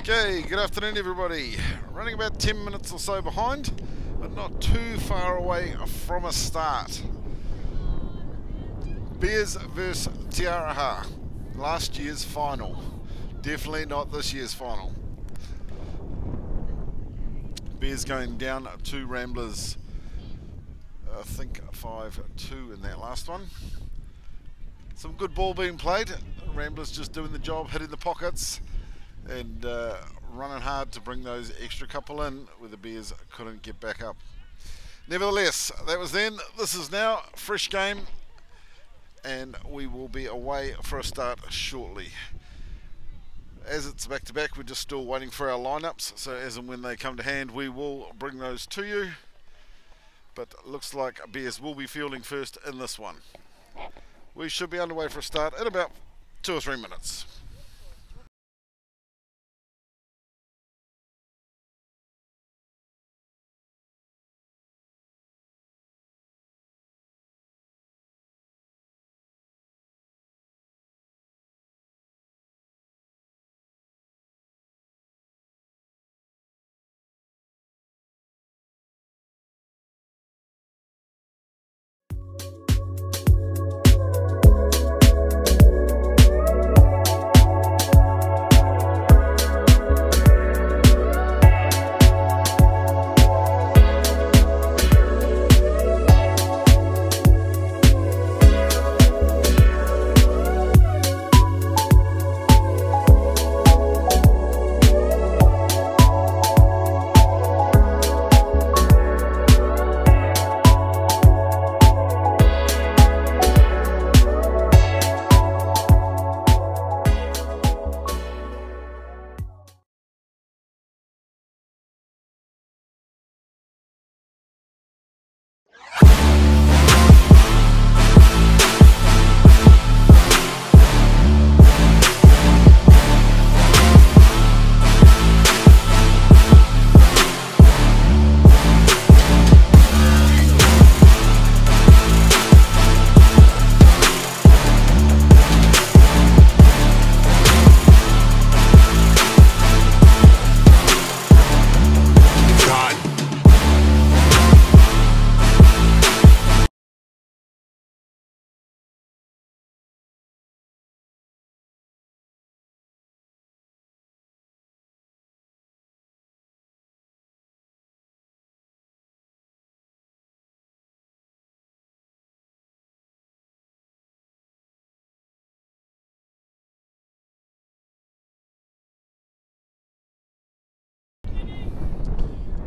Okay, good afternoon everybody. Running about 10 minutes or so behind, but not too far away from a start. Bears vs Te Aroha, last year's final. Definitely not this year's final. Bears going down to Ramblers, I think 5-2 in that last one. Some good ball being played. Ramblers just doing the job, hitting the pockets and running hard to bring those extra couple in where the Bears couldn't get back up. Nevertheless, that was then. This is now. Fresh game, and we will be away for a start shortly. As it's back-to-back, we're just still waiting for our lineups, so as and when they come to hand, we will bring those to you. But looks like Bears will be fielding first in this one. We should be underway for a start in about 2 or 3 minutes.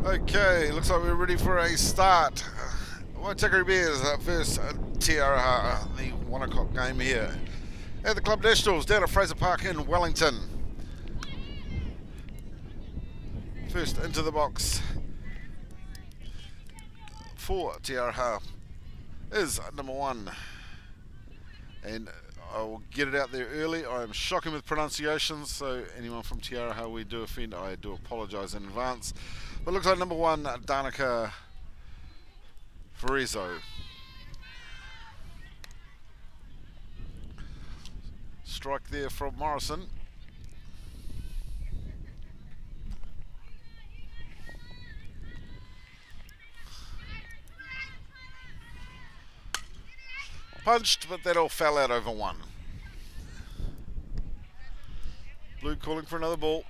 Okay, looks like we're ready for a start. Waitakere Bears versus Te Aroha, the 1 o'clock game here at the Club Nationals down at Fraser Park in Wellington. First into the box for Te Aroha is number 1, and I will get it out there early. I am shocking with pronunciations, so anyone from Te Aroha we do offend, I do apologise in advance. But it looks like number 1, Fraser. Strike there from Morrison. Punched, but that all fell out over 1. Blue calling for another ball.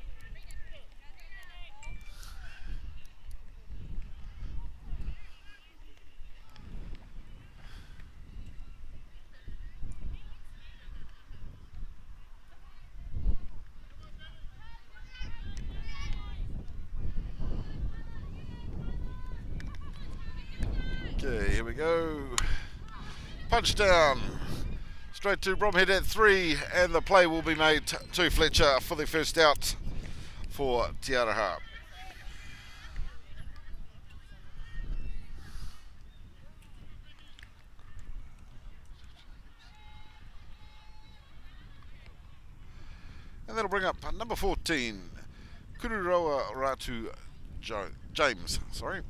Okay, here we go. Punch down. Straight to Bromhead at 3, and the play will be made to Fletcher for the first out for Te Aroha. And that'll bring up number 14, Kururoa Ratu James. Sorry.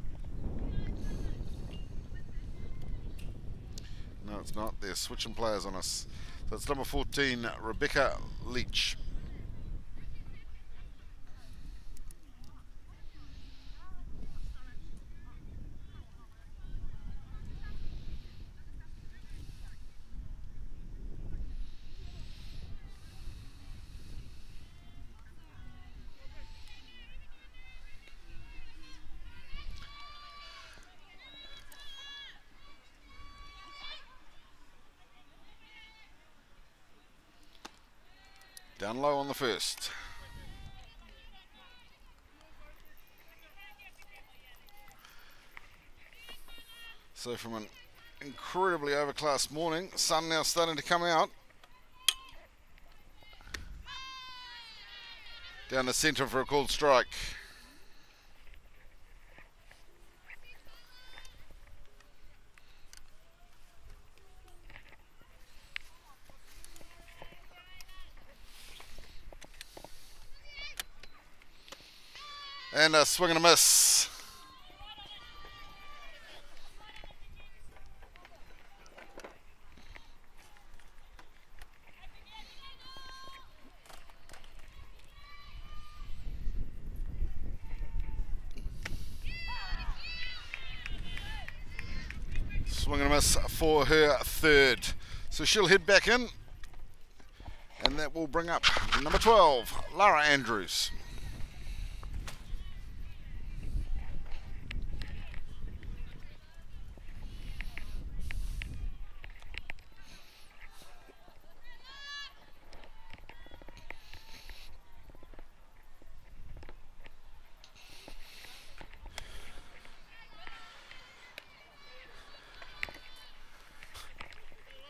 No, it's not. They're switching players on us. So it's number 14, Rebecca Leach. Down low on the first. So from an incredibly overcast morning, sun now starting to come out. Down the centre for a called strike. And a swing and a miss. Swing and a miss for her third. So she'll head back in. And that will bring up number 12, Lara Andrews.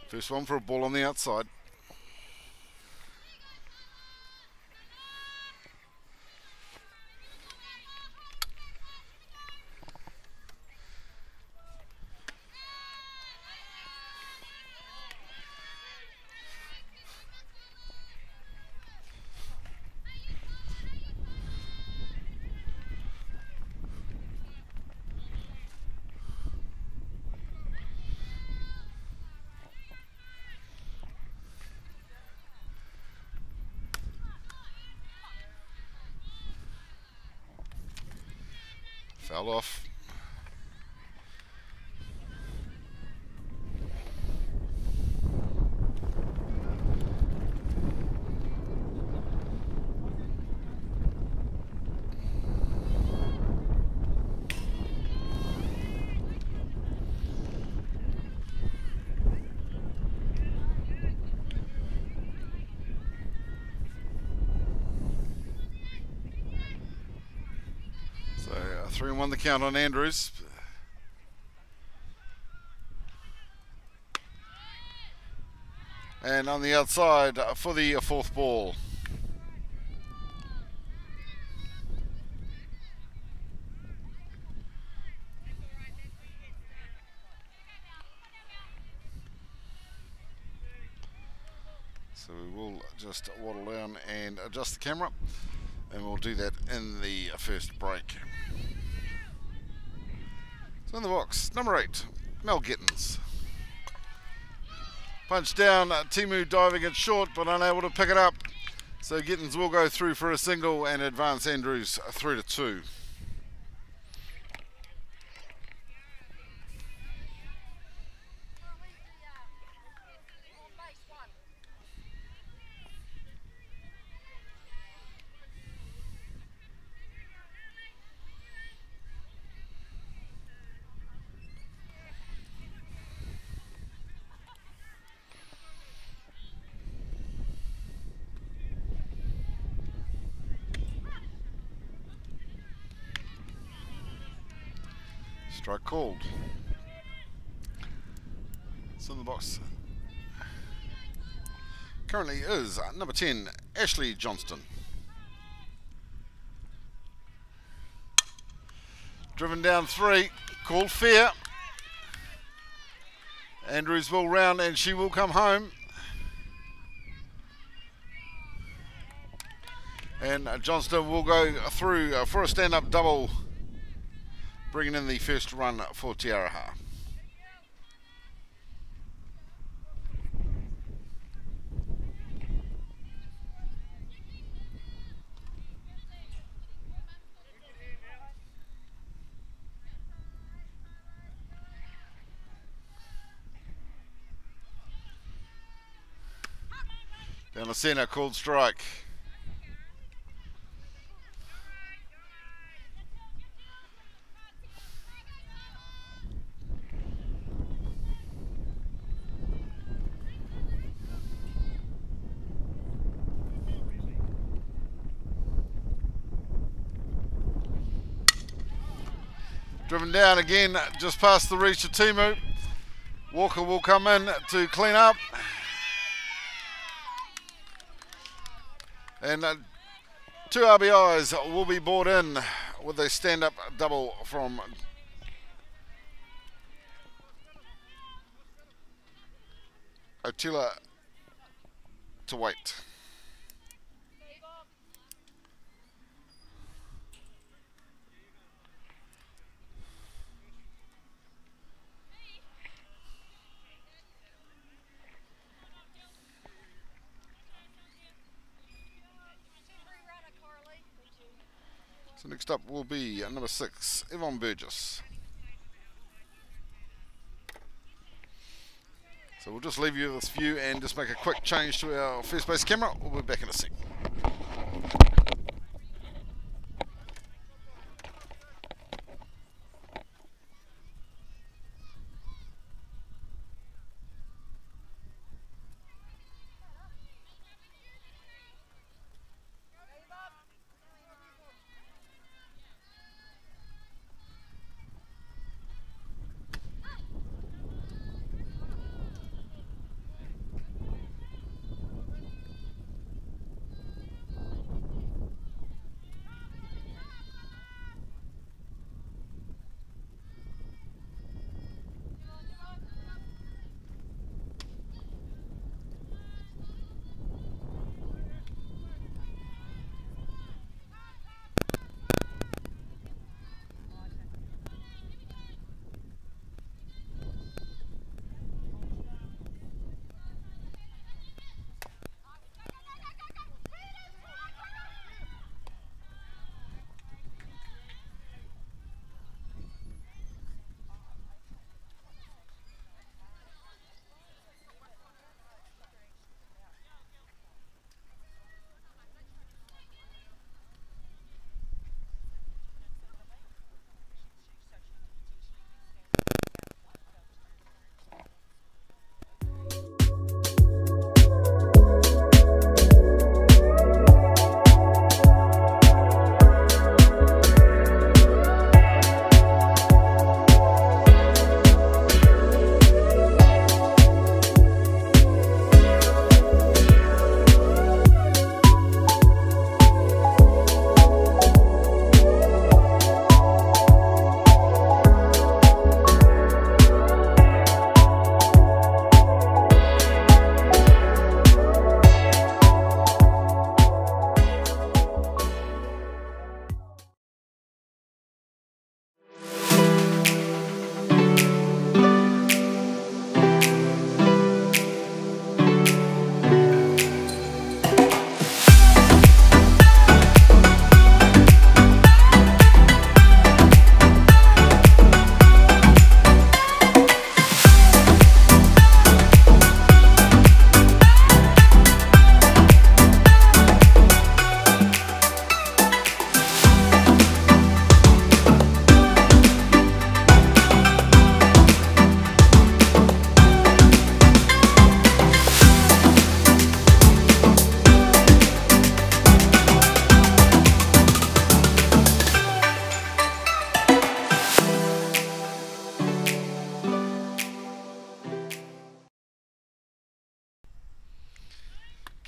First one for a ball on the outside. Fell off. So 3-1 the count on Andrews. And on the outside for the fourth ball. So we will just waddle down and adjust the camera, and we'll do that in the first break. So in the box, number 8, Mel Gittins. Punch down, Timu diving it short but unable to pick it up. So Gittins will go through for a single and advance Andrews 3-2. Strike called. So in the box currently is number 10, Ashley Johnston. Driven down 3, called fair. Andrews will round and she will come home. And Johnston will go through for a stand-up double, bringing in the first run for Aroha. Down the centre, called strike. Driven down again, just past the reach of Timu. Walker will come in to clean up. And 2 RBIs will be brought in with a stand-up double from Otila to wait. So next up will be number 6, Yvonne Burgess. So we'll just leave you with this view and just make a quick change to our first base camera. We'll be back in a sec.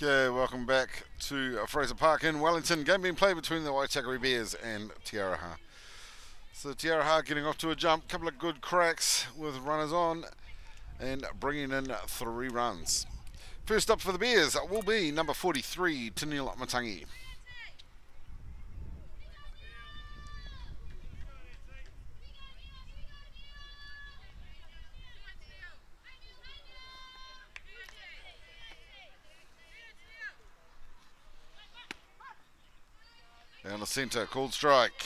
Okay, welcome back to Fraser Park in Wellington. Game being played between the Waitakere Bears and Aroha. So Aroha getting off to a jump, couple of good cracks with runners on and bringing in 3 runs. First up for the Bears will be number 43, Tennille Matangi. Down the centre, called strike.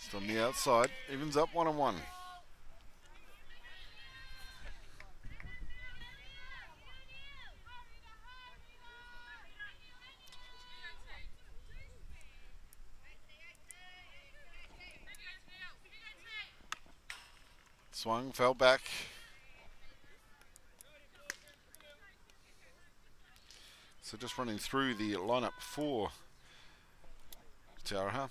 Just on the outside, evens up 1-1. Swung, fell back. So just running through the lineup for Te Aroha.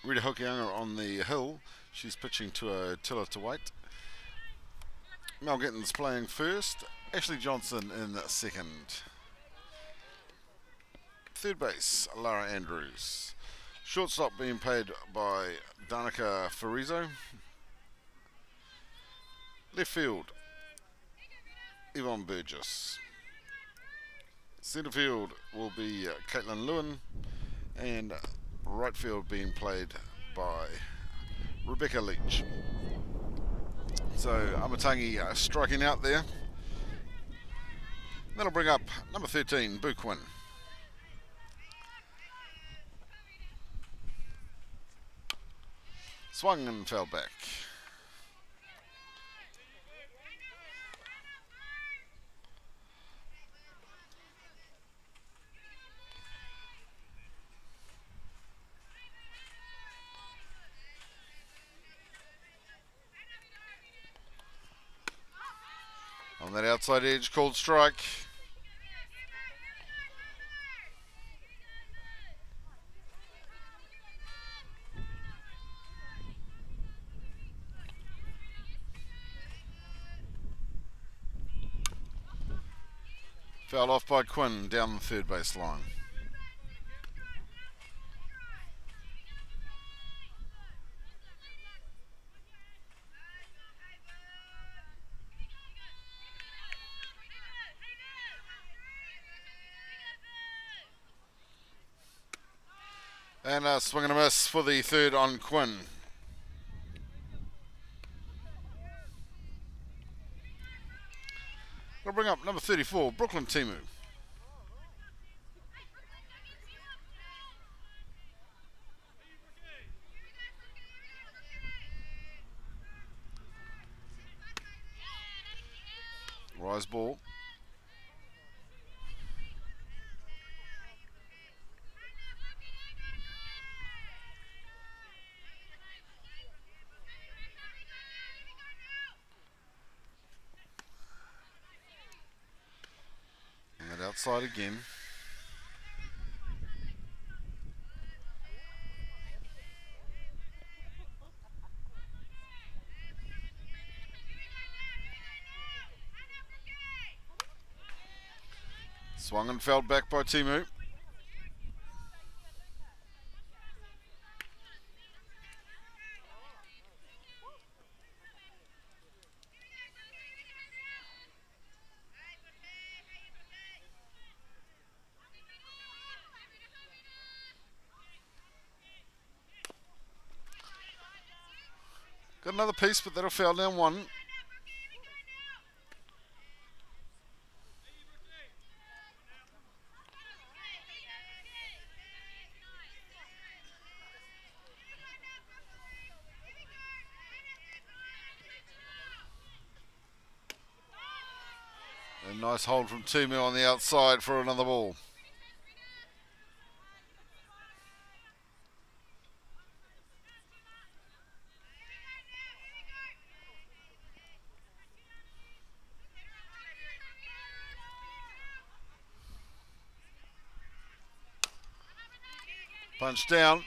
Rita Hokianga on the hill. She's pitching to a Tiller to Wait. Mel Gittins playing first. Ashley Johnson in second. Third base, Lara Andrews. Shortstop being played by Danica Farizo. Left field, Yvonne Burgess. Centre field will be Caitlin Lewin, and right field being played by Rebecca Leach. So Amatangi striking out there. That'll bring up number 13, Boo Quinn. Swung and fell back. On that outside edge, called strike. Fouled off by Quinn down the third base line. And a swing and a miss for the third on Quinn. We'll bring up number 34, Brooklyn Timu. Rise ball. Outside again. Swung and fouled back by Timu. Got another piece, but that'll foul down one. A nice hold from Timu on the outside for another ball. Punch down.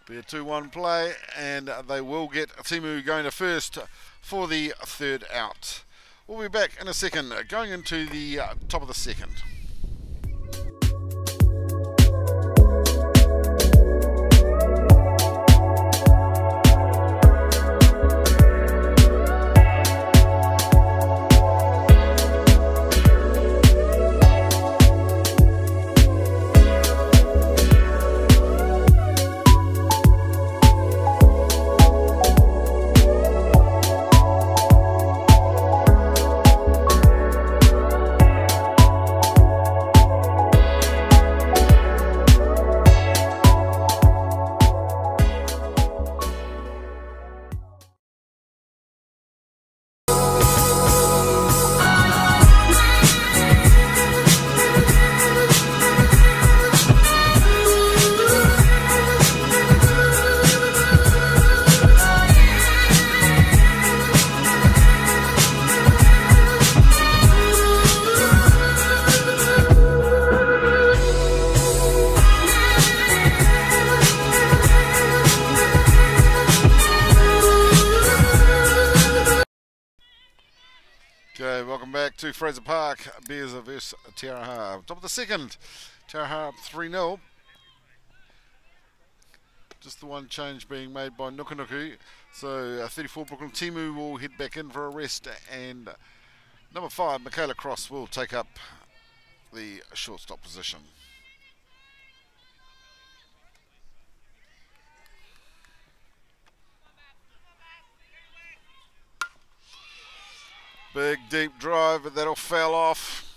Be a 2-1 play, and they will get Timu going to first for the third out. We'll be back in a second, going into the top of the second. back to Fraser Park. Bears versus Te Aroha. Top of the second. Te Aroha up 3-0. Just the one change being made by Nukunuku. So 34 Brooklyn Timu will head back in for a rest, and number 5 Michaela Cross will take up the shortstop position. Big deep drive, but that'll foul off.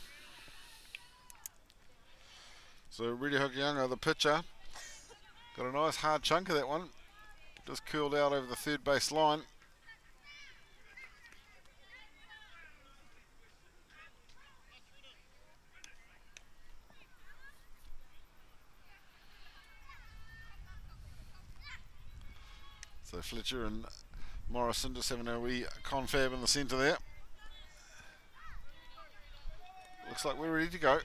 So Redi Hokianga, the pitcher, got a nice hard chunk of that one. Just curled out over the third base line. So Fletcher and Morrison just having a wee confab in the centre there. Looks like we're ready to go.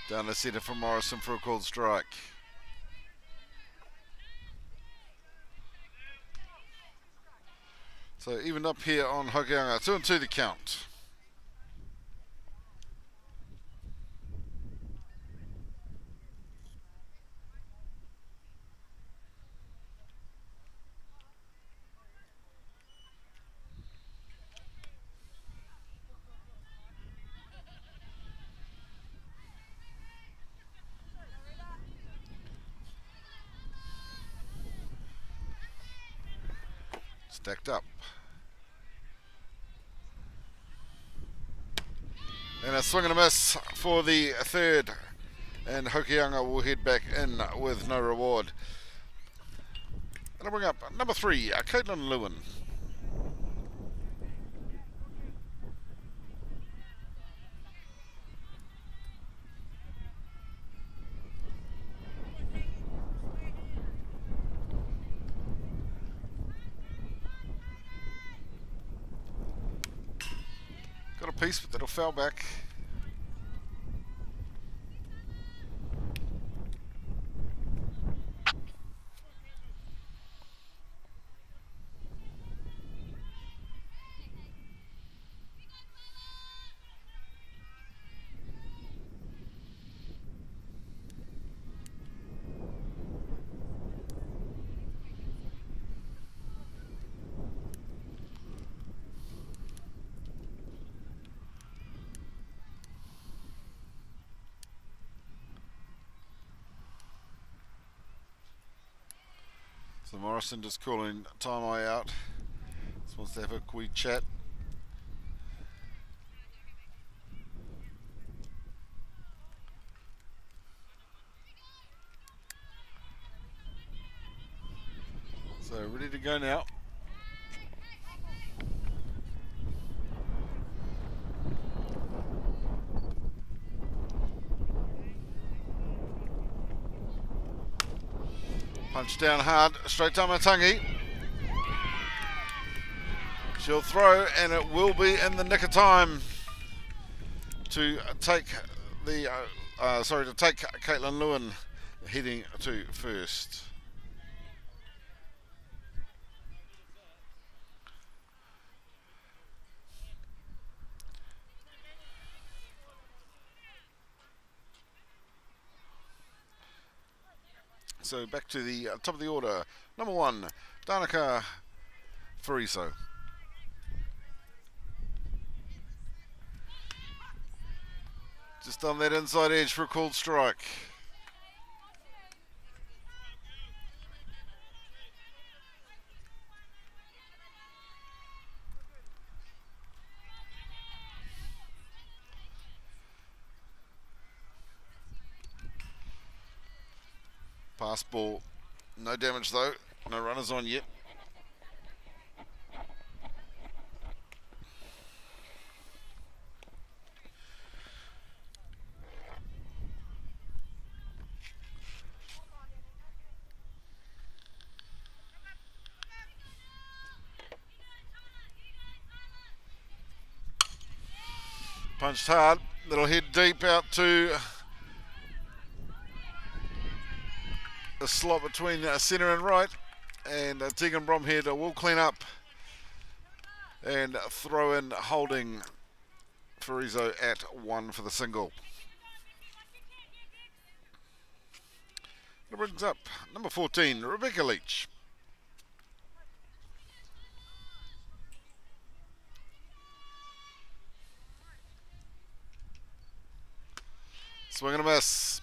Down the centre for Morrison for a called strike. So even up here on Hokianga, 2-2 the count. Stacked up. And a swing and a miss for the third. And Hokianga will head back in with no reward. And I'll bring up number 3, Caitlin Lewin. Got a piece, but that'll foul back. So Morrison just calling Taimai out. Just wants to have a quick chat. So ready to go now. Punch down hard, straight to Matangi. She'll throw, and it will be in the nick of time to take the to take Caitlin Lewin heading to first. So back to the top of the order. Number 1, Danica Fraser. Just on that inside edge for a called strike. Pass ball, no damage though, no runners on yet. Punched hard. That'll head deep out to the slot between centre and right. And Tegan Bromhead will clean up and throw in holding Fraser at 1 for the single. That brings up number 14, Rebecca Leach. Swing and a miss.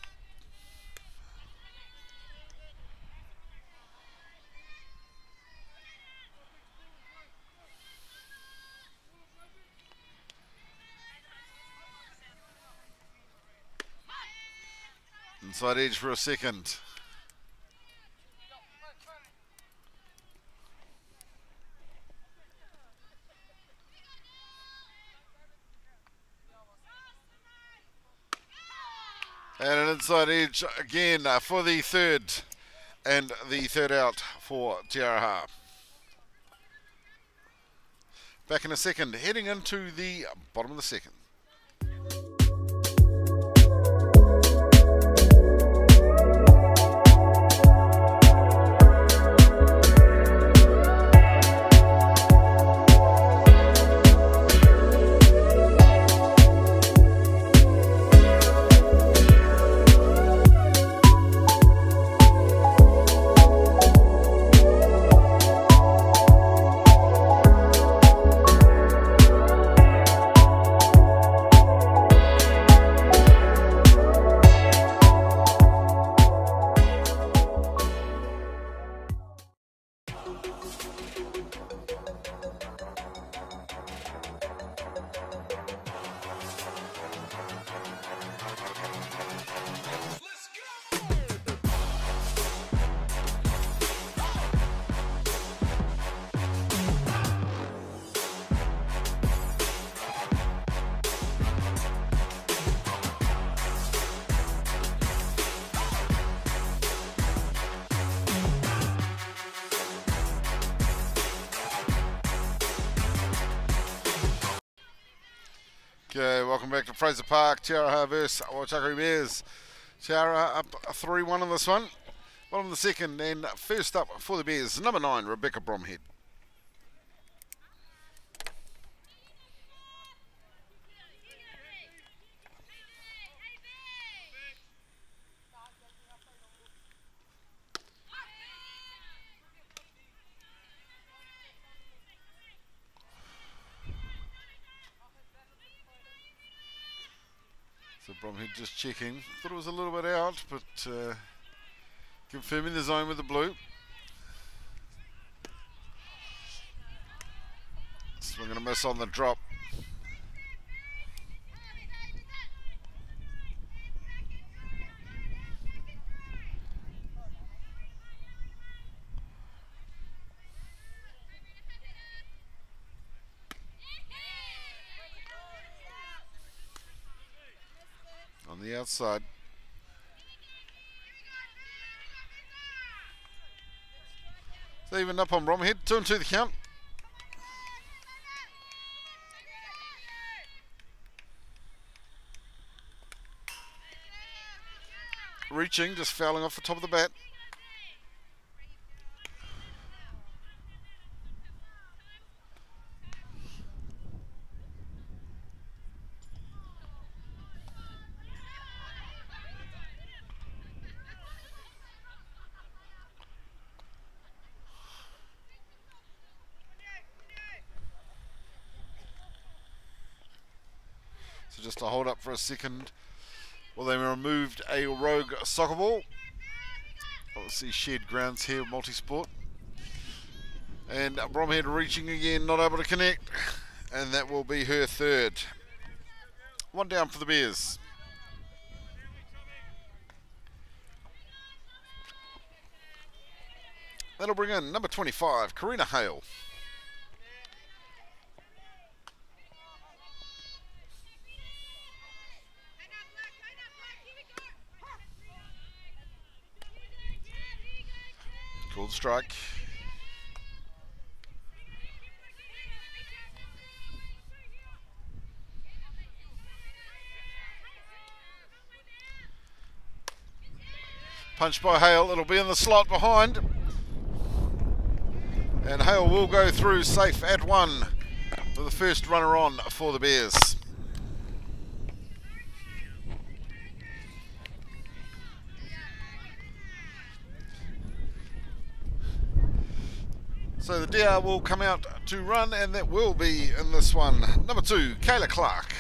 Inside edge for a second. And an inside edge again for the third. And the third out for Te Aroha. Back in a second, heading into the bottom of the second. Okay, welcome back to Fraser Park. Te Aroha versus Waitakere Bears. Te Aroha up 3-1 on this one. Bottom of the second, and first up for the Bears, number 9, Rebecca Bromhead. So Bromhead just checking. Thought it was a little bit out, but confirming the zone with the blue. Swing and a miss on the drop. On the outside. So even up on Bromhead, 2-2 the count. Reaching, just fouling off the top of the bat. So just to hold up for a second. Well, they removed a rogue soccer ball. Obviously shared grounds here, multi-sport. And Bromhead reaching again, not able to connect. And that will be her third. One down for the Bears. That'll bring in number 25, Karina Hale. Called strike. Punched by Hale, it'll be in the slot behind. And Hale will go through safe at 1 for the first runner on for the Bears. So the DR will come out to run, and that will be in this one. Number 2, Kayla Clark.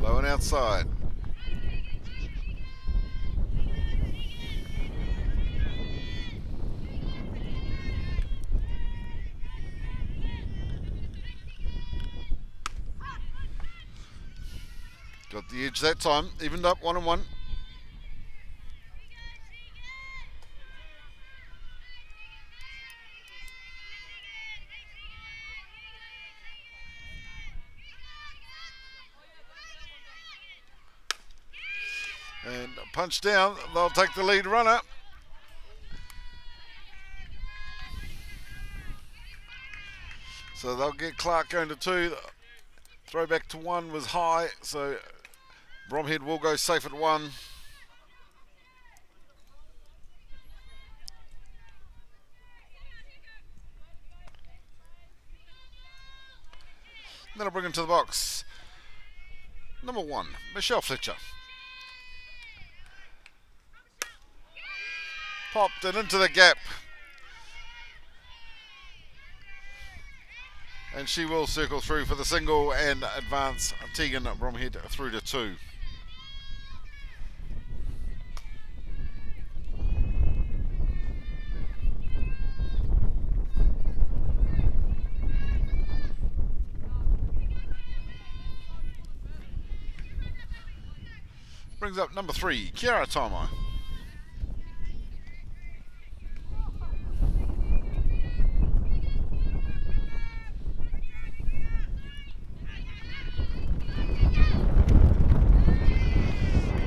Low and outside. Got the edge that time, evened up 1 and 1. And punch down, they'll take the lead runner. So they'll get Clark going to 2. Throwback to 1 was high, so Bromhead will go safe at 1. And then I'll bring him to the box. Number 1, Michelle Fletcher. Popped it into the gap. And she will circle through for the single and advance Tegan Bromhead through to 2. Brings up number 3, Kiara Taimai.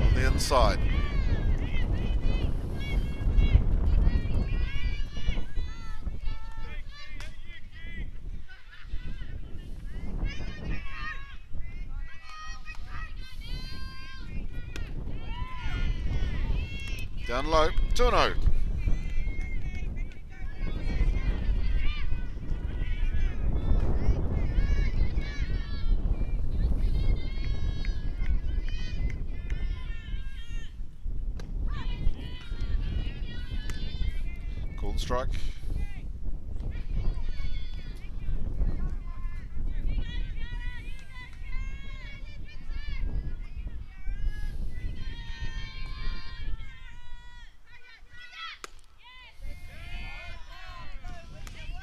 On the inside. Down low, 2-0. Called strike.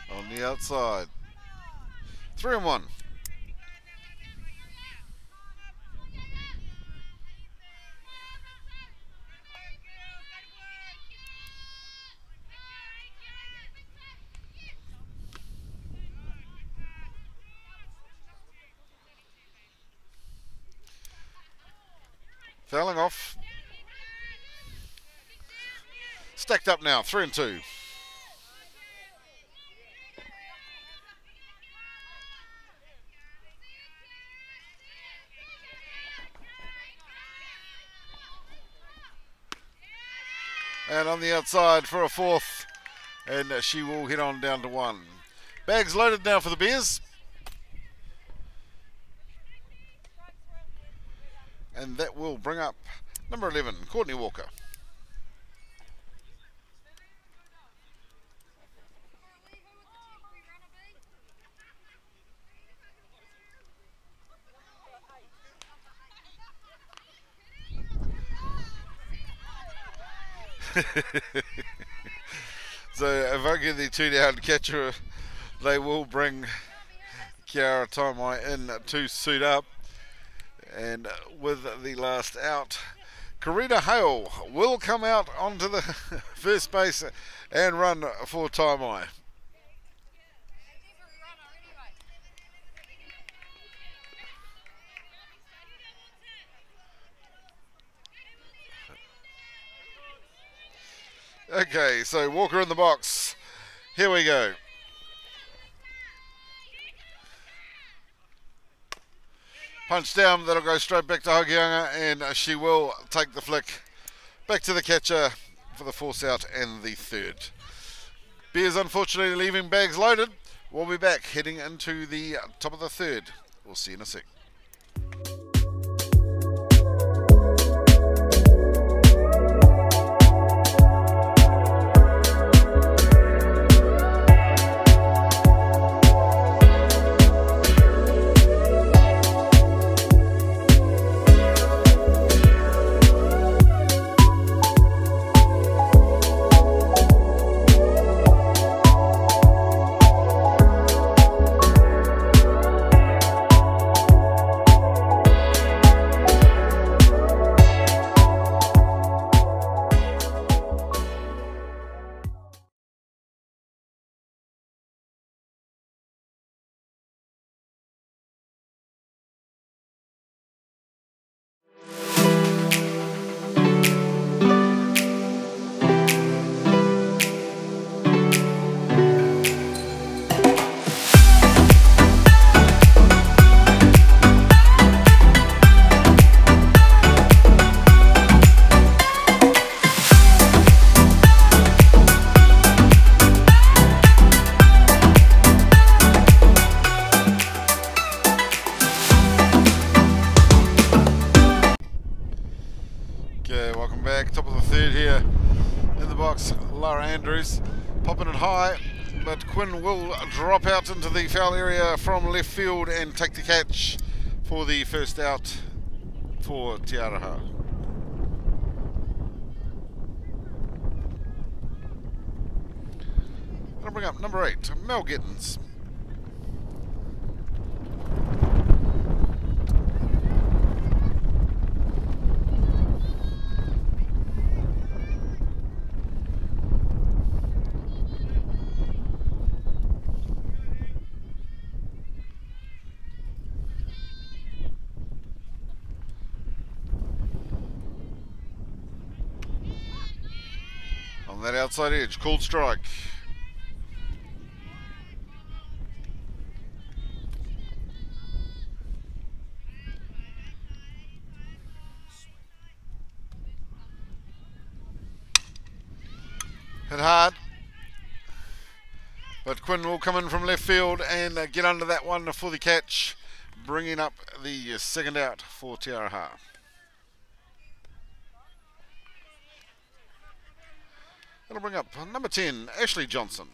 On the outside. 3 and 1. Fouling off. Stacked up now, 3 and 2. And on the outside for a 4th, and she will head on down to 1. Bags loaded now for the Bears. And that will bring up number 11, Courtney Walker. So if I get the 2 down catcher, they will bring Kiara Taimai in to suit up. And with the last out, Karina Hale will come out onto the first base and run for Taimai. Okay, so Walker in the box. Here we go. Punch down, that'll go straight back to Hokianga, and she will take the flick back to the catcher for the force out and the third. Bears unfortunately leaving bags loaded. We'll be back heading into the top of the third. We'll see you in a sec. Top of the third here in the box. Lara Andrews popping it high, but Quinn will drop out into the foul area from left field and take the catch for the first out for Te Aroha. I'll bring up number 8, Mel Gittins. On that outside edge, called strike. Hit hard, but Quinn will come in from left field and get under that one for the catch, bringing up the second out for Te Aroha. That'll bring up number 10, Ashley Johnston.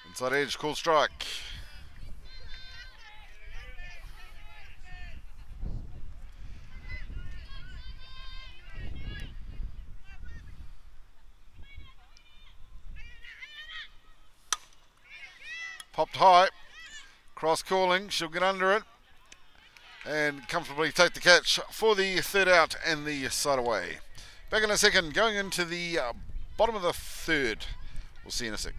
Inside edge, call strike. Popped high, cross calling, she'll get under it and comfortably take the catch for the third out and the side away. Back in a second, going into the bottom of the third. We'll see you in a sec.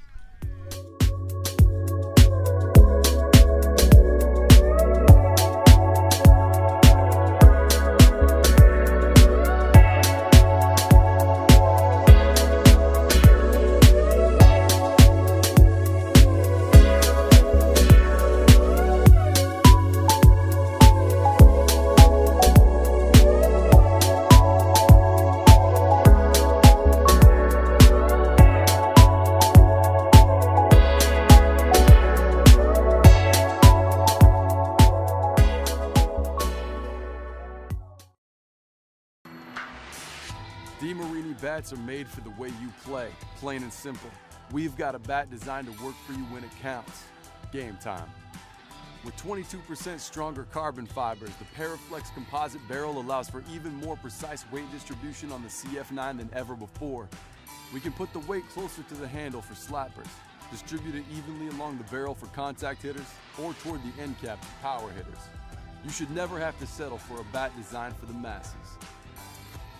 Bats are made for the way you play, plain and simple. We've got a bat designed to work for you when it counts. Game time. With 22% stronger carbon fibers, the Paraflex composite barrel allows for even more precise weight distribution on the CF9 than ever before. We can put the weight closer to the handle for slappers, distribute it evenly along the barrel for contact hitters, or toward the end cap for power hitters. You should never have to settle for a bat designed for the masses.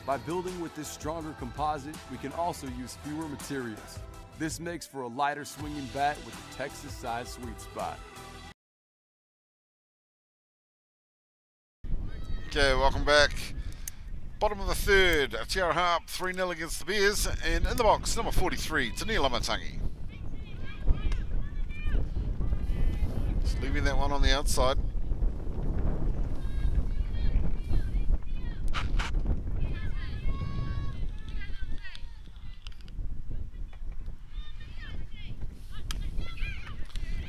By building with this stronger composite, we can also use fewer materials. This makes for a lighter swinging bat with a Texas-sized sweet spot. Okay, welcome back. Bottom of the third, Te Aroha up 3-0 against the Bears, and in the box, number 43, Tania Lamatangi. Just leaving that one on the outside.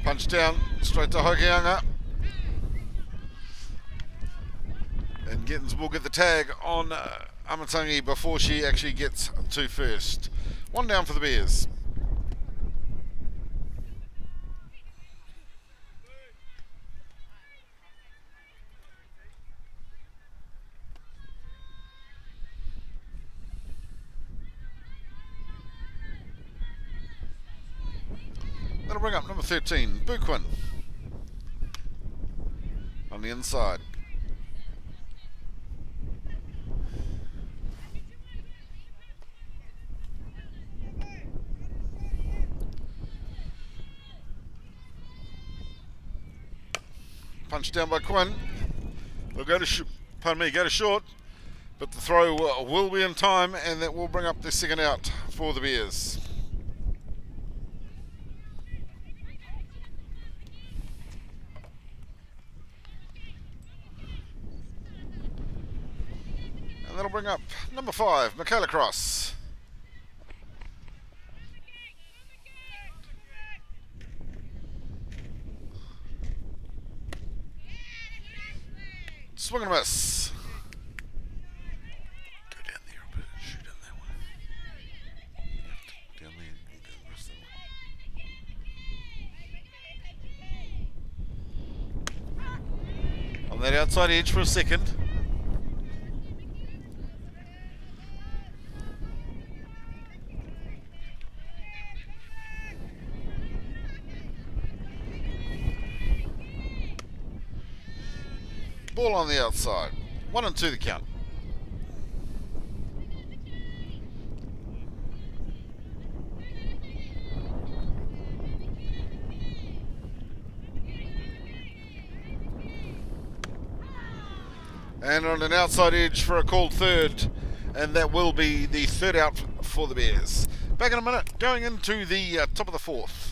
Punch down, straight to Hokianga. And Gittins will get the tag on Amatangi before she actually gets to first. One down for the Bears. That'll bring up number 13, Buquin. On the inside. Punch down by Quinn. They'll go to go to short, but the throw will be in time, and that will bring up the second out for the Bears. And that'll bring up number 5, Michaela Cross. Swing and a miss. Go down there a bit, shoot in that one. Down there and go the rest of the way. On that outside edge for a second. Ball on the outside. 1 and 2 the count. And on an outside edge for a called third. And that will be the third out for the Bears. Back in a minute, going into the top of the fourth.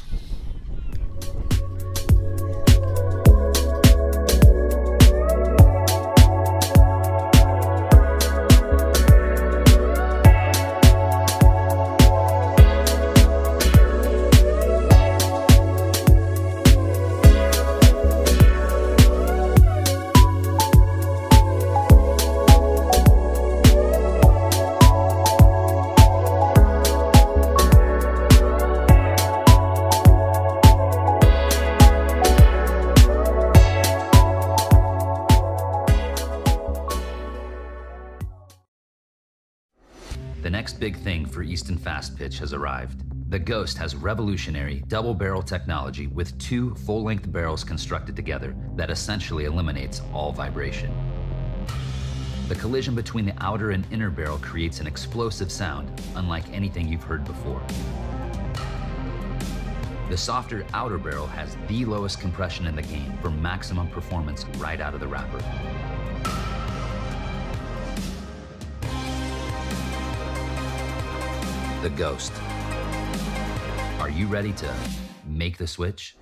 The next big thing for Easton Fast Pitch has arrived. The Ghost has revolutionary double barrel technology with 2 full-length barrels constructed together that essentially eliminates all vibration. The collision between the outer and inner barrel creates an explosive sound unlike anything you've heard before. The softer outer barrel has the lowest compression in the game for maximum performance right out of the wrapper. The Ghost. Are you ready to make the switch?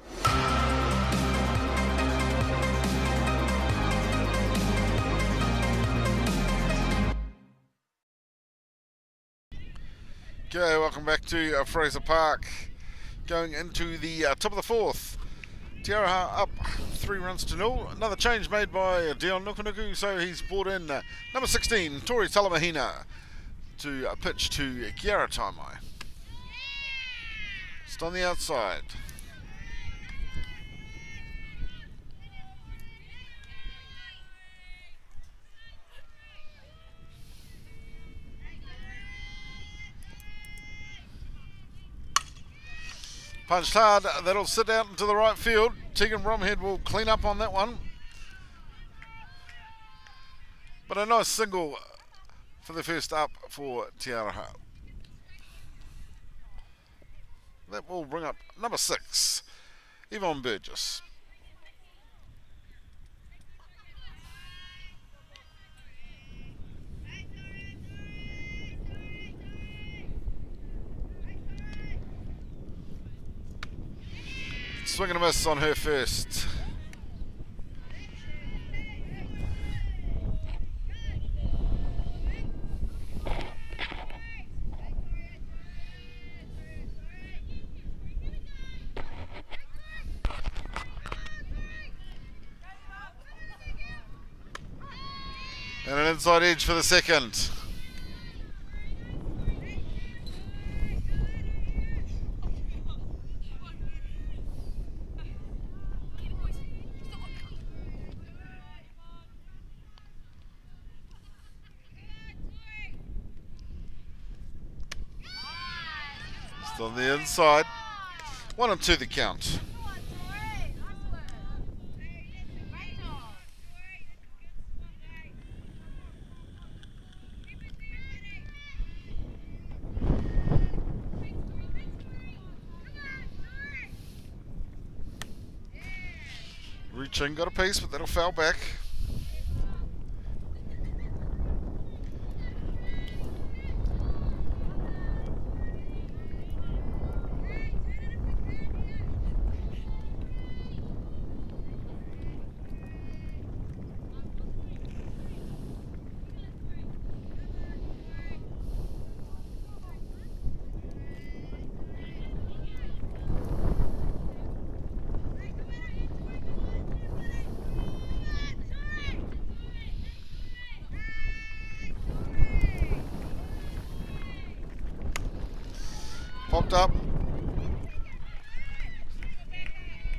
Okay, welcome back to Fraser Park. Going into the top of the fourth. Te Aroha up 3 runs to 0. Another change made by Dion Nukunuku, so he's brought in number 16, Tori Talamahina, to pitch to Kiara Taimai. Just on the outside. Punched hard, that'll sit out into the right field. Tegan Bromhead will clean up on that one. But a nice single for the first up for Te Aroha. That will bring up number 6, Yvonne Burgess. Swing and a miss on her first. And an inside edge for the second. Still on the inside. 1 and 2 the count. Reaching, got a piece, but that'll foul back. Popped up,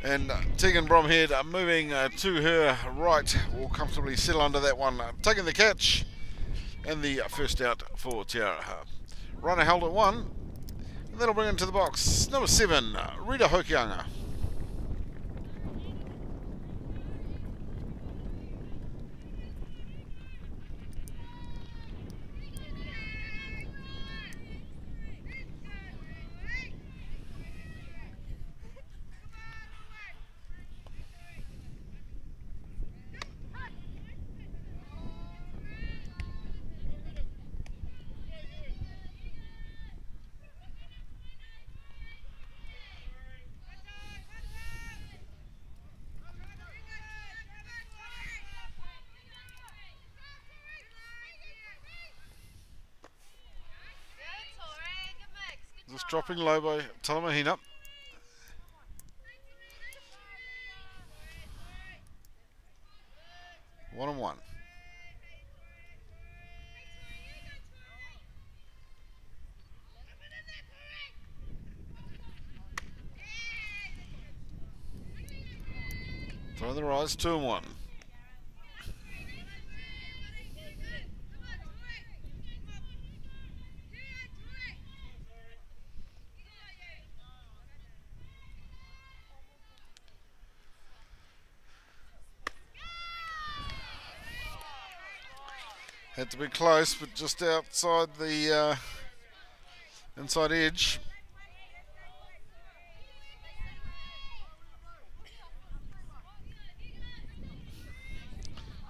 and Tegan Bromhead moving to her right will comfortably settle under that one, taking the catch, and the first out for Te Aroha. Runner held at 1, and that'll bring into the box number 7, Rita Hokianga. Just dropping low by Talamahina. One and one. Throw the rise, 2 and 1. Had to be close, but just outside the inside edge.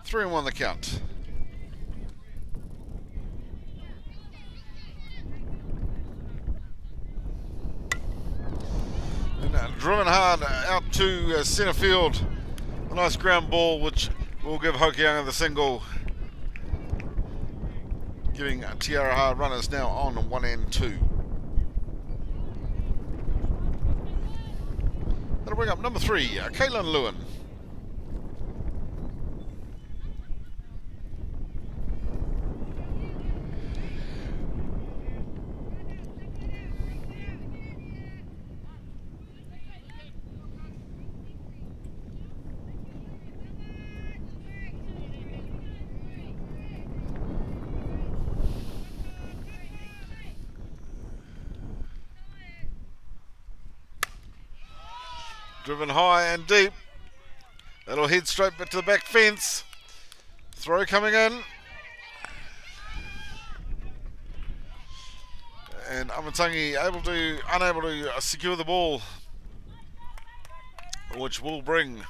Three and 1 the count. And driven hard out to centre field. A nice ground ball, which will give Hokianga the single, giving Te Aroha runners now on 1 and 2. That'll bring up number 3, Caitlin Lewin. Driven high and deep. That'll head straight back to the back fence. Throw coming in. And Amatangi unable to secure the ball, which will bring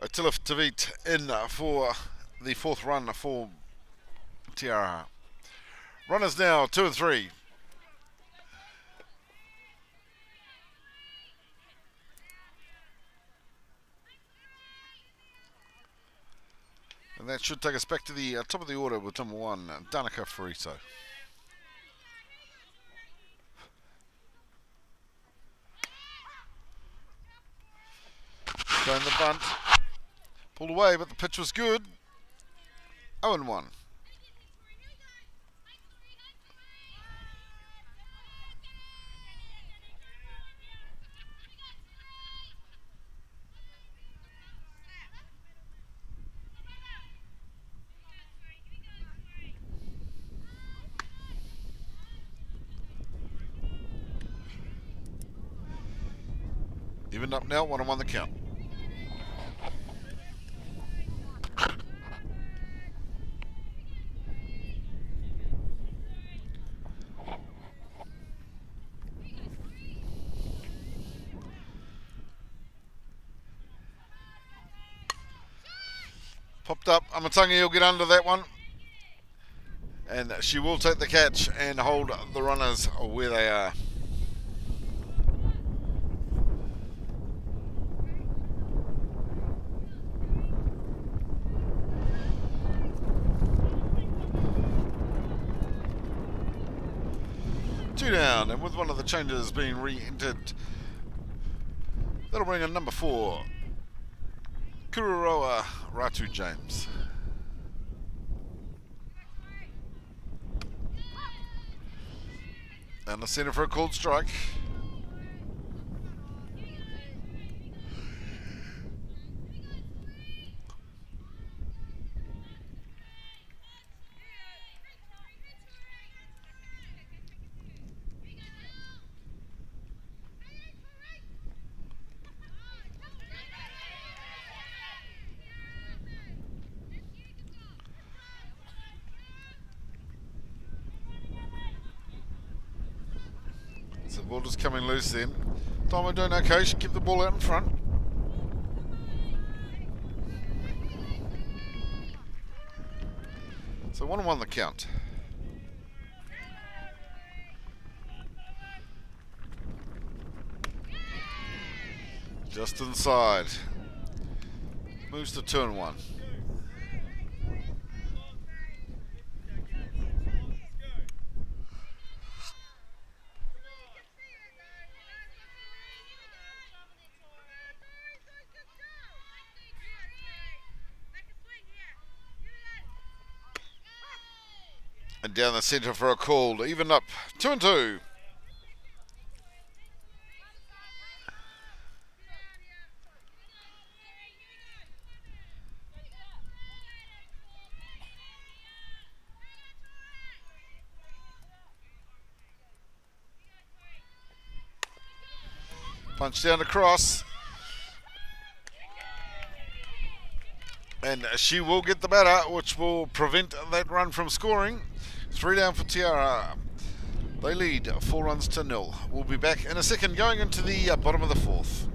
Attila Tavit in for the fourth run for Tiara. Runners now 2 and 3. And that should take us back to the top of the order with number 1, Danica Fraser. Going the bunt. Pulled away, but the pitch was good. 0-1. Evened up now, 1-1 the count. Popped up, Amatangi will get under that one. And she will take the catch and hold the runners where they are. Two down, and with one of the changes being re-entered, that'll bring in number 4, Kururoa Ratu James. And the centre for a called strike. So the ball just coming loose then. Tomo doing okay, should keep the ball out in front. So 1-1 the count. Just inside. Moves to 2-1. And down the centre for a call, even up 2-2. Punch down across. And she will get the batter, which will prevent that run from scoring. 3 down for Tiara. They lead 4 runs to 0. We'll be back in a second going into the bottom of the 4th.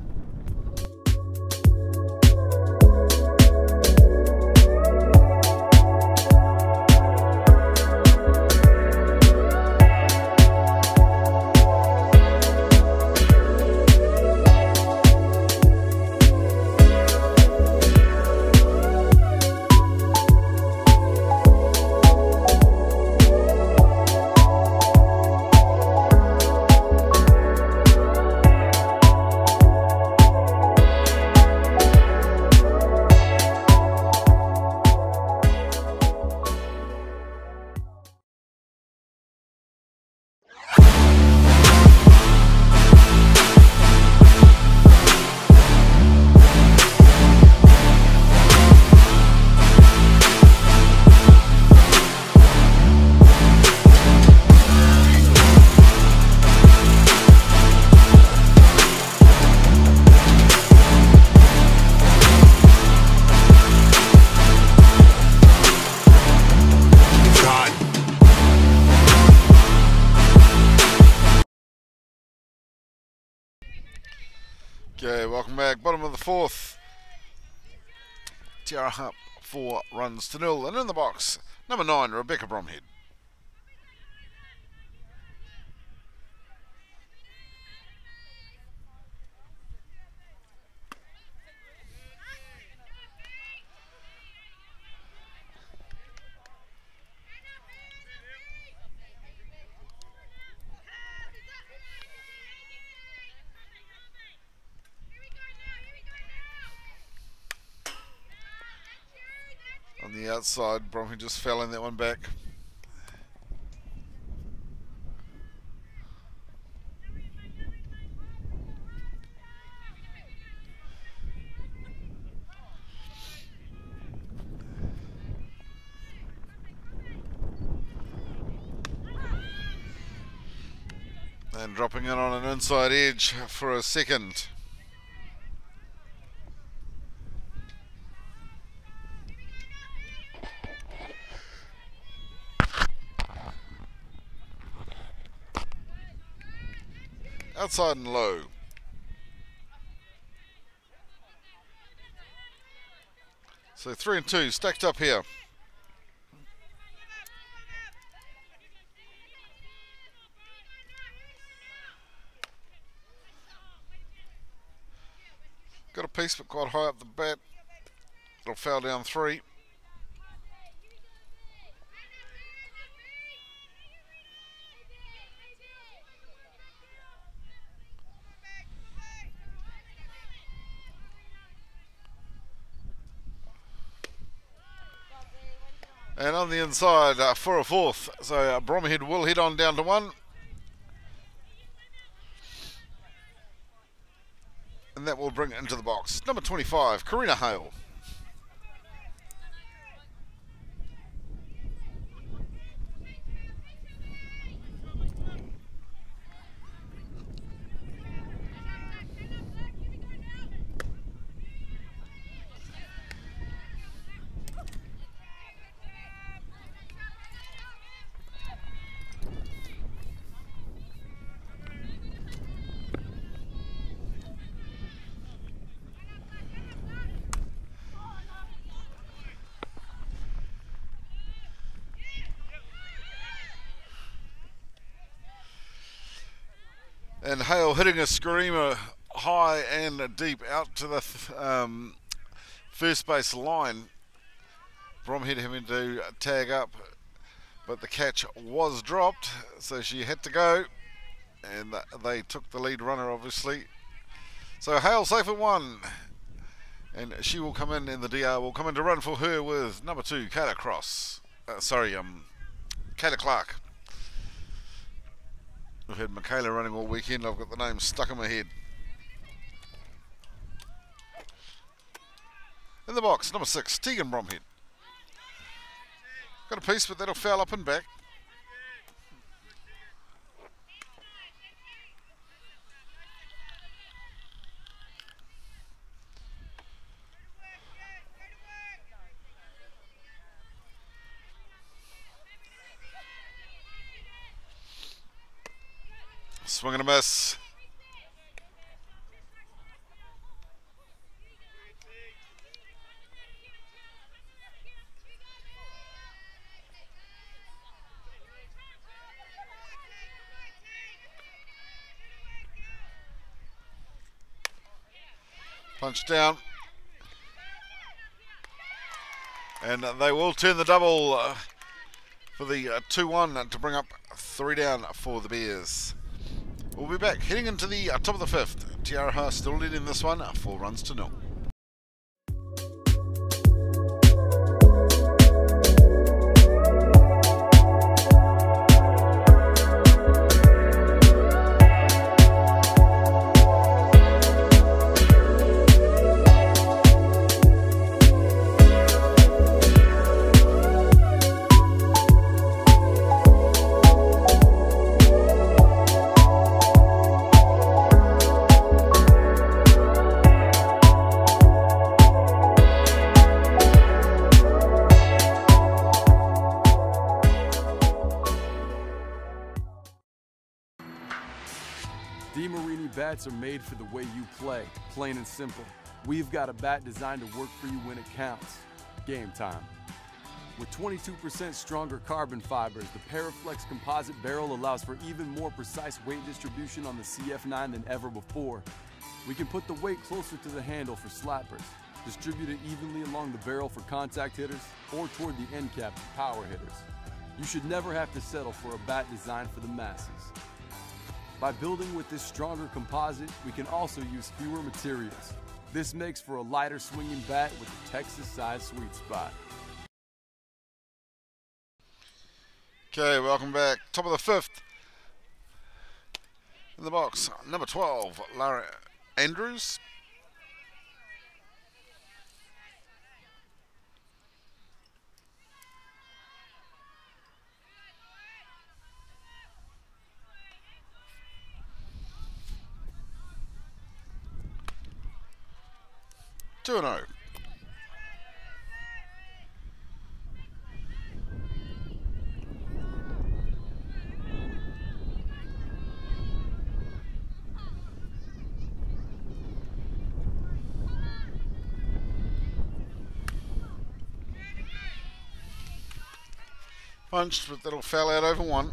Okay, welcome back. Bottom of the fourth. Tiara up 4 runs to 0. And in the box, number 9, Rebecca Bromhead. On the outside, Bromhead just fell in that one back. And dropping in on an inside edge for a second. Outside and low. So 3 and 2 stacked up here. Got a piece but quite high up the bat. It'll foul down 3. And on the inside for a fourth. So Bromhead will head on down to 1. And that will bring it into the box. Number 25, Karina Hale. And Hale hitting a screamer high and deep out to the first base line. Bromhead having to tag up, but the catch was dropped, so she had to go, and they took the lead runner obviously. So Hale safe at 1, and she will come in, and the DR will come in to run for her with number 2, Kayla Clark. We've had Michaela running all weekend. I've got the name stuck in my head. In the box, number 6, Tegan Bromhead. Got a piece, but that'll foul up and back. Swing and a miss. Punch down. And they will turn the double for the 2-1 to bring up 3 down for the Bears. We'll be back heading into the top of the 5th. Aroha still leading this one, 4 runs to 0. bats are made for the way you play, plain and simple. We've got a bat designed to work for you when it counts. Game time. With 22% stronger carbon fibers, the Paraflex composite barrel allows for even more precise weight distribution on the CF9 than ever before. We can put the weight closer to the handle for slappers, distribute it evenly along the barrel for contact hitters, or toward the end cap for power hitters. You should never have to settle for a bat designed for the masses. By building with this stronger composite, we can also use fewer materials. This makes for a lighter swinging bat with a Texas-sized sweet spot. Okay, welcome back. Top of the fifth. In the box, number 12, Lara Andrews. Two and 0. Punched, but that'll foul out over one.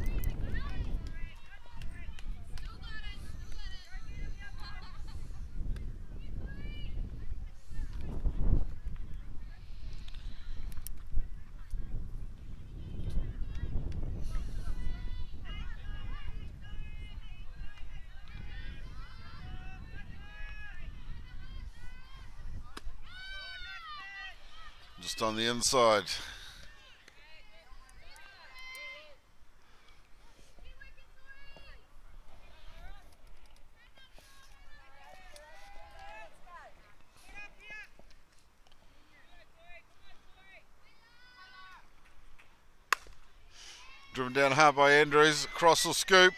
Just on the inside. Driven down hard by Andrews, cross will scoop,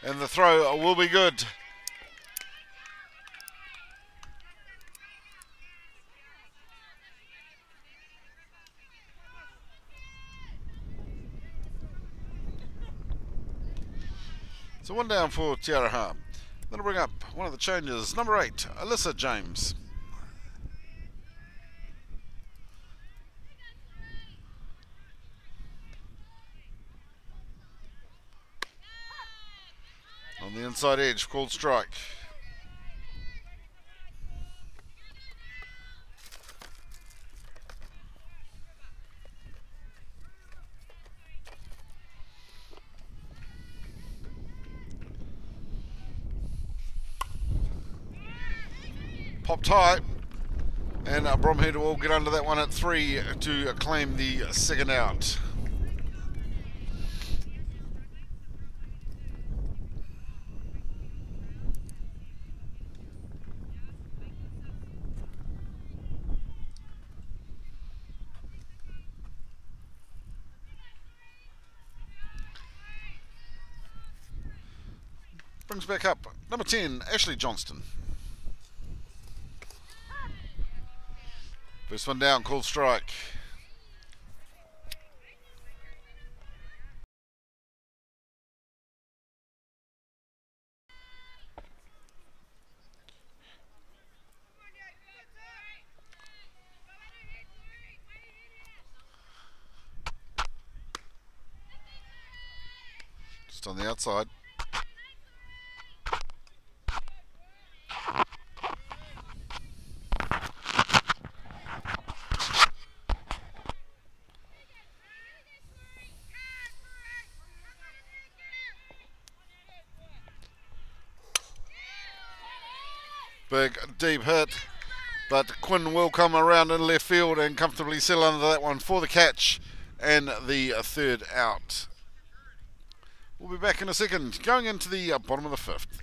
and the throw will be good. So one down for Aroha. That'll bring up one of the changes, number 8, Alyssa James. On the inside edge, called strike. Popped high, and Bromhead will get under that one at 3 to claim the second out. Brings back up number 10, Ashley Johnston. First one down, called strike. Just on the outside. Big deep hit, but Quinn will come around in left field and comfortably settle under that one for the catch and the third out. We'll be back in a second, going into the bottom of the fifth.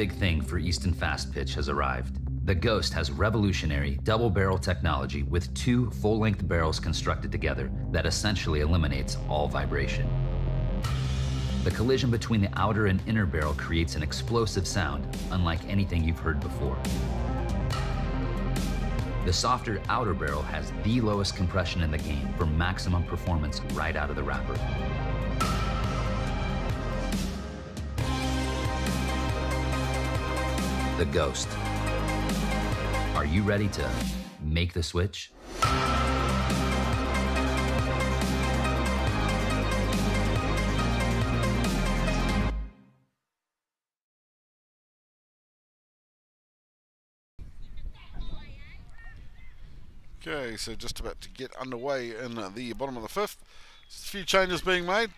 big thing for Easton Fast Pitch has arrived. The Ghost has revolutionary double-barrel technology with two full-length barrels constructed together that essentially eliminates all vibration. The collision between the outer and inner barrel creates an explosive sound unlike anything you've heard before. The softer outer barrel has the lowest compression in the game for maximum performance right out of the wrapper. The Ghost. Are you ready to make the switch? Okay, so just about to get underway in the bottom of the fifth. Just a few changes being made.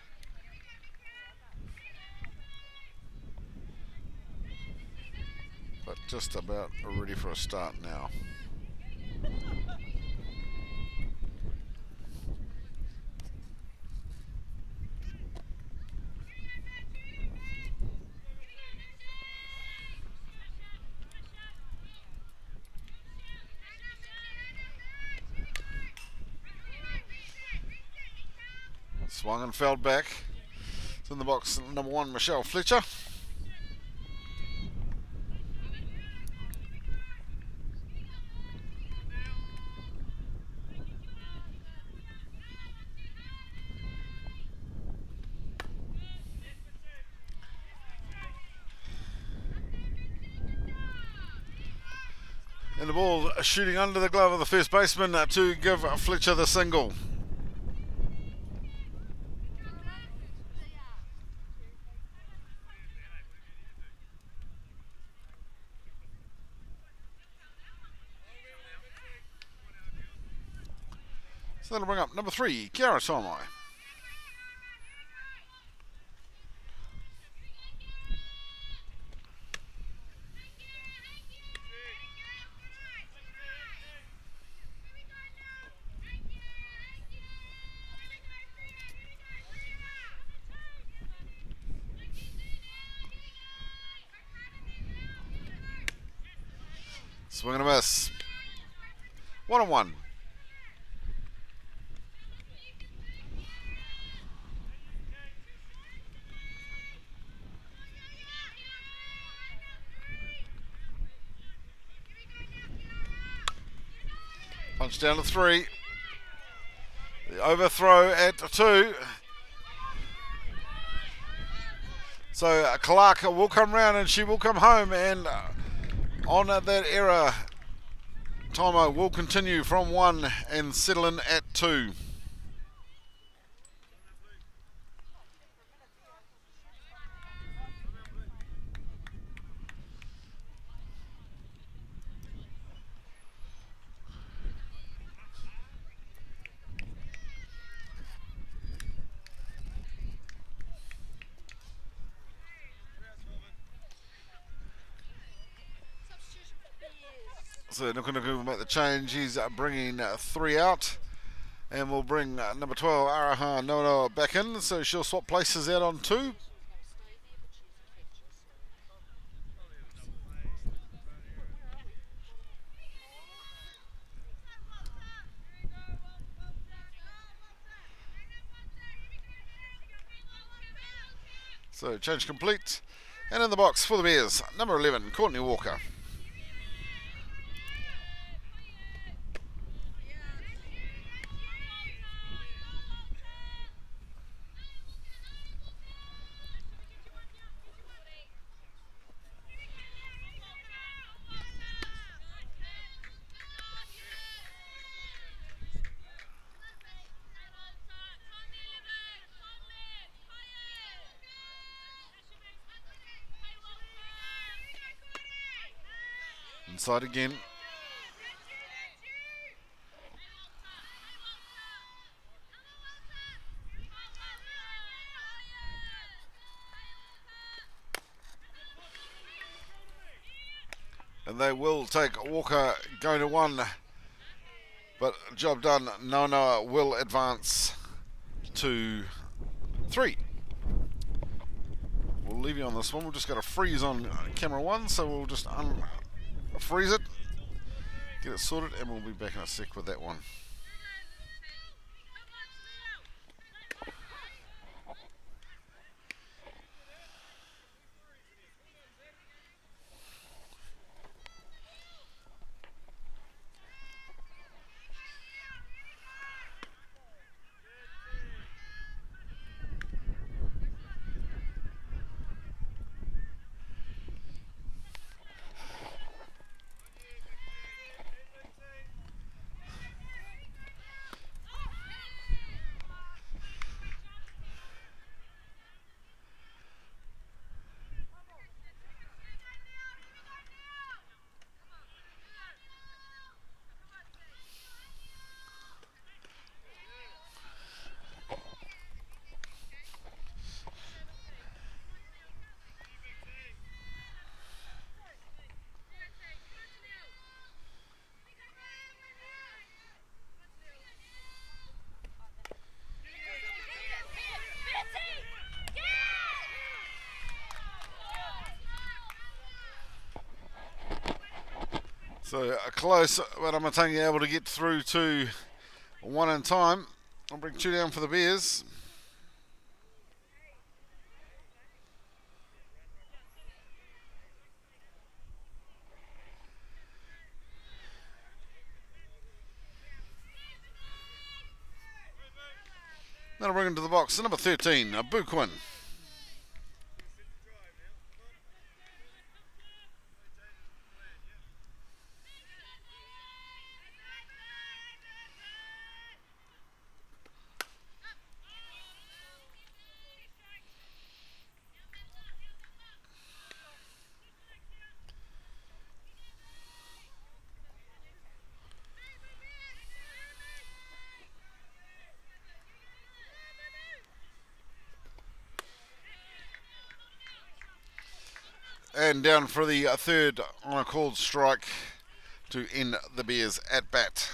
But just about ready for a start now. Swung and fell back. It's in the box, number 1, Michelle Fletcher. And the ball shooting under the glove of the first baseman to give Fletcher the single. So that'll bring up number 3, Kiara Tomai. Swing and a miss. 1-1. Punch down to 3. The overthrow at 2. So Clark will come round and she will come home, and on that error, Tomo will continue from 1 and settle in at 2. So Nukunuku will make the change. He's bringing 3 out, and we'll bring number 12 Aroha Nono back in, so she'll swap places out on 2. So change complete, and in the box for the Bears, number 11 Courtney Walker. Inside again. And they will take Walker going to 1, but job done. Nonoa will advance to 3. We'll leave you on this one. We've just got a freeze on camera 1, so we'll just unfreeze it, get it sorted, and we'll be back in a sec with that one. So close, but I'm only able to get through to 1 in time. I'll bring 2 down for the Bears. Then I'll bring him to the box. Number 13, Buquin. And down for the third on a called strike to end the Bears at bat.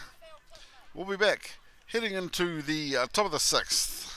We'll be back heading into the top of the 6th.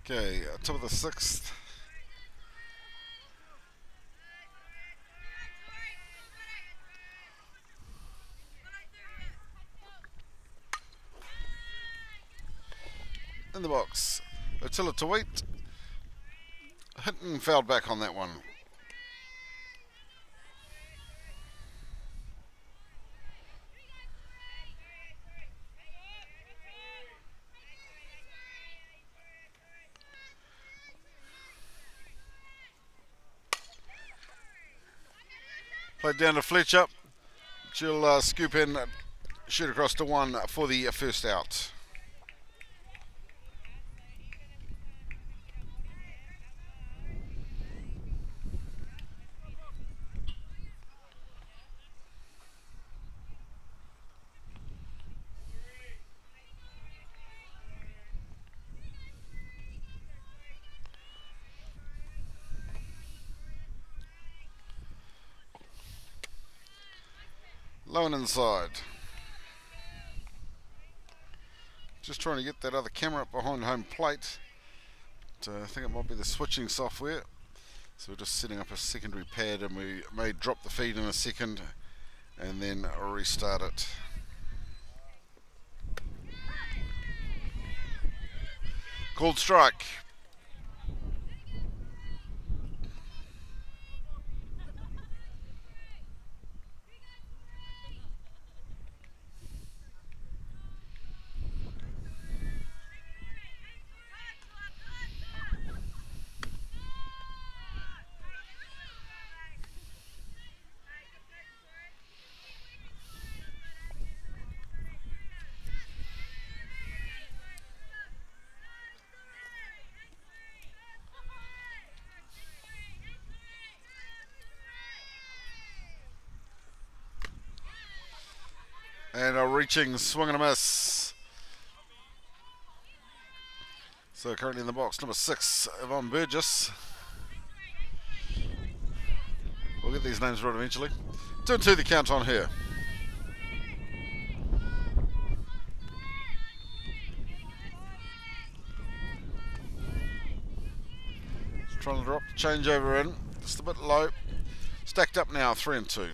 Okay, top of the 6th. In the box, Attila to wait. Hit and fouled back on that one. Played down to Fletcher. She'll scoop in, shoot across to 1 for the first out. Low and inside. Just trying to get that other camera up behind home plate. I think it might be the switching software. So we're just setting up a secondary pad, and we may drop the feed in a second and then restart it. Called strike. And a reaching swing and a miss. So currently in the box, number 6, Yvonne Burgess. We'll get these names right eventually. 2-2 the count on her. Just trying to drop the changeover in. Just a bit low. Stacked up now, 3-2.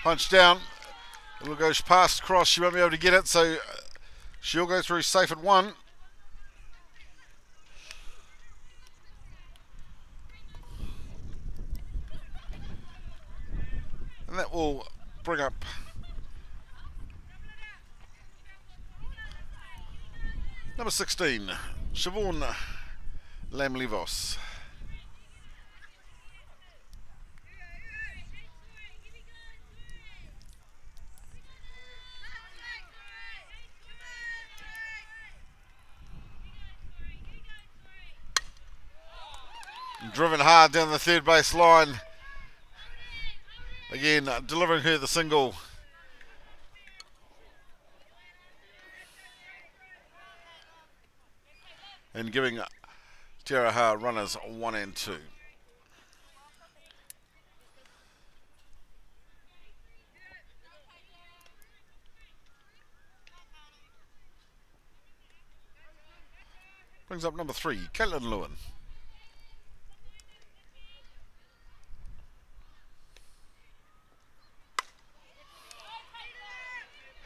Punch down. It'll go past cross. She won't be able to get it, so she'll go through safe at 1. And that will bring up number 16, Siobhan Lamley-Voss. Driven hard down the third base line. Again, delivering her the single. And giving Te Aroha runners 1 and 2. Brings up number 3, Caitlin Lewin.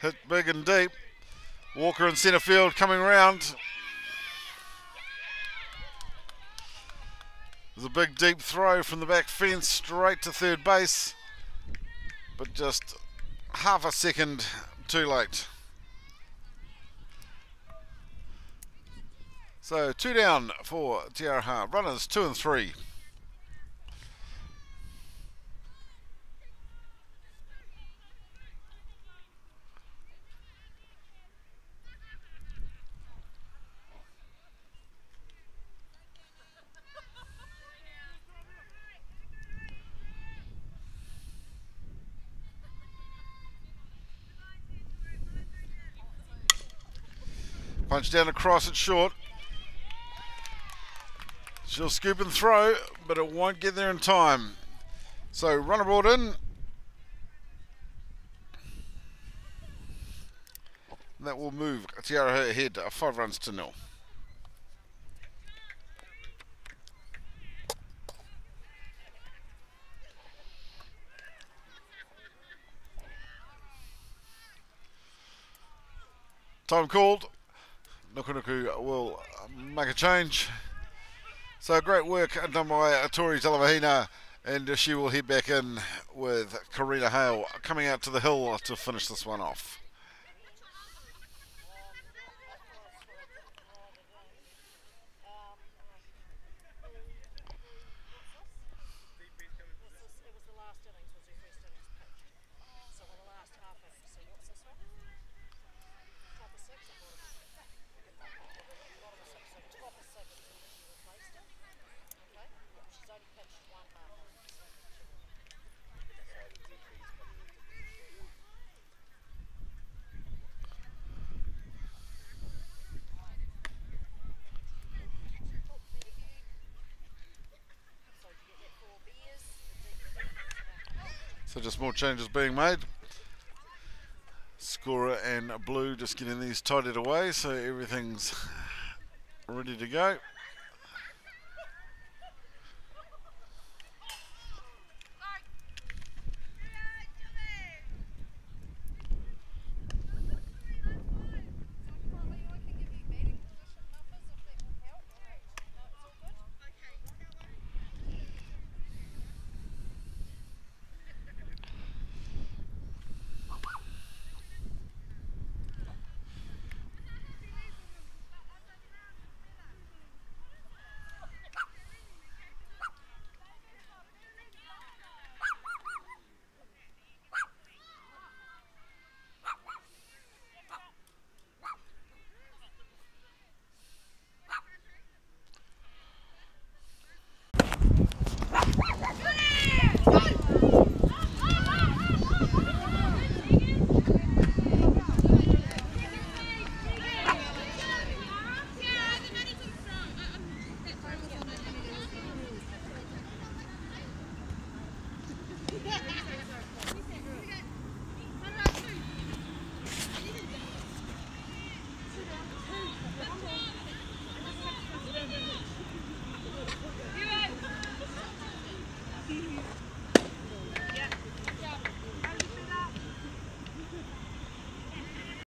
Hit big and deep. Walker in centre field coming round. There's a big deep throw from the back fence straight to third base, but just half a second too late. So 2 down for Te Aroha. Runners 2 and 3. Punch down across it short. She'll scoop and throw, but it won't get there in time. So runner brought in. That will move Te Aroha ahead 5 runs to 0. Time called. Nukunuku will make a change. So great work done by Tori Talavahina, and she will head back in with Karina Hale coming out to the hill to finish this one off. So just more changes being made. Scorer and Blue just getting these tidied away so everything's ready to go.